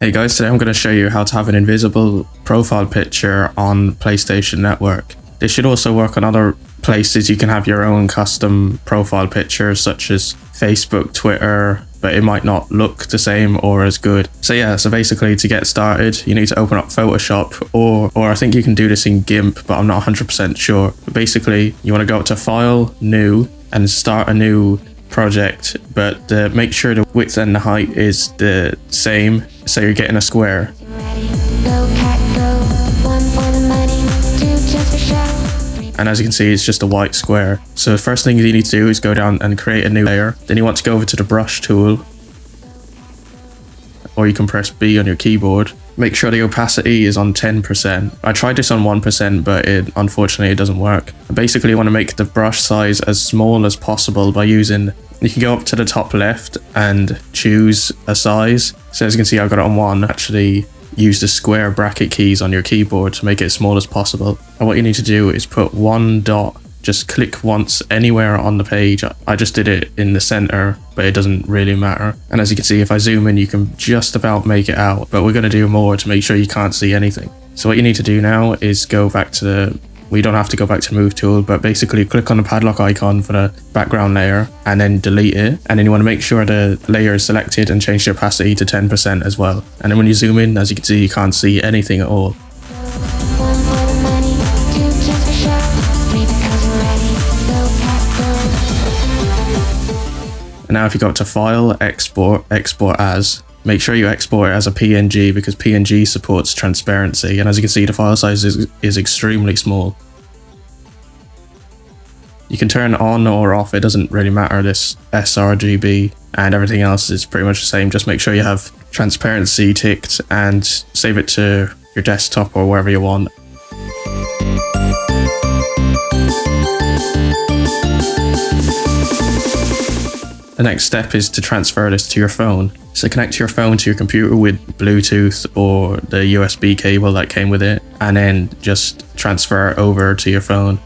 Hey guys, today I'm going to show you how to have an invisible profile picture on PlayStation Network. This should also work on other places. You can have your own custom profile pictures such as Facebook, Twitter, but it might not look the same or as good. So yeah, so basically to get started, you need to open up Photoshop or I think you can do this in GIMP, but I'm not 100% sure. But basically, you want to go up to File, New, and start a new project, but make sure the width and the height is the same, so you're getting a square. And as you can see, it's just a white square. So the first thing you need to do is go down and create a new layer. Then you want to go over to the brush tool, or you can press B on your keyboard. Make sure the opacity is on 10%. I tried this on 1%, but unfortunately it doesn't work. Basically, you want to make the brush size as small as possible by using, you can go up to the top left and choose a size. So as you can see, I've got it on 1. Actually, use the square bracket keys on your keyboard to make it as small as possible. And what you need to do is put one dot, just click once anywhere on the page. I just did it in the center, but it doesn't really matter. And as you can see, if I zoom in, you can just about make it out, but we're going to do more to make sure you can't see anything. So what you need to do now is go back to the, we don't have to go back to the move tool, but basically click on the padlock icon for the background layer and then delete it. And then you want to make sure the layer is selected and change the opacity to 10% as well. And then when you zoom in, as you can see, you can't see anything at all. And now if you go up to File, Export, Export As, make sure you export it as a PNG because PNG supports transparency. And as you can see, the file size is extremely small. You can turn on or off, it doesn't really matter, this sRGB, and everything else is pretty much the same. Just make sure you have transparency ticked and save it to your desktop or wherever you want. The next step is to transfer this to your phone. So connect your phone to your computer with Bluetooth or the USB cable that came with it, and then just transfer it over to your phone.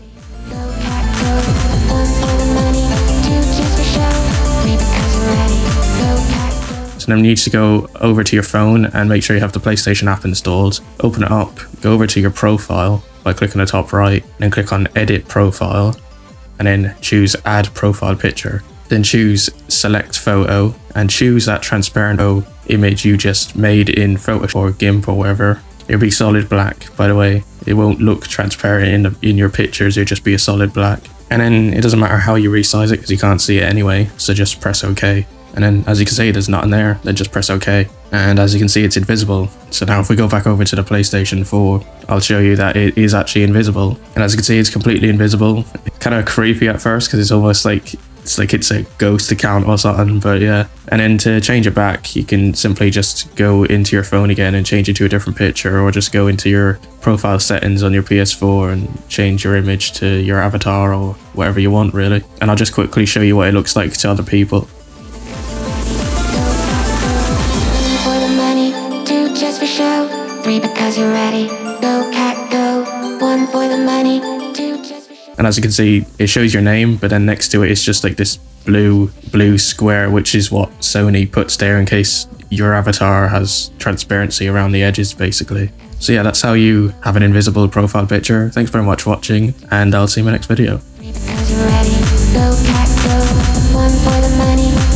So then you need to go over to your phone and make sure you have the PlayStation app installed. Open it up, go over to your profile by clicking the top right, then click on Edit Profile, and then choose Add Profile Picture. Then choose Select Photo and choose that transparent image you just made in Photoshop or GIMP or wherever. It'll be solid black, by the way. It won't look transparent in your pictures, it'll just be a solid black. And then it doesn't matter how you resize it because you can't see it anyway, so just press OK. And then as you can see, there's nothing there, then just press OK. And as you can see, it's invisible. So now if we go back over to the PlayStation 4, I'll show you that it is actually invisible. And as you can see, it's completely invisible. Kind of creepy at first because it's almost like it's a ghost account or something, but yeah. And then to change it back, you can simply just go into your phone again and change it to a different picture, or just go into your profile settings on your PS4 and change your image to your avatar or whatever you want, really. And I'll just quickly show you what it looks like to other people. Just for show, 3 because you're ready. Go cat go, 1 for the money, 2 just for show. And as you can see, it shows your name, but then next to it is just like this blue square, which is what Sony puts there in case your avatar has transparency around the edges, basically. So yeah, that's how you have an invisible profile picture. Thanks very much for watching, and I'll see you in my next video. 3 because you're ready. Go cat go, 1 for the money.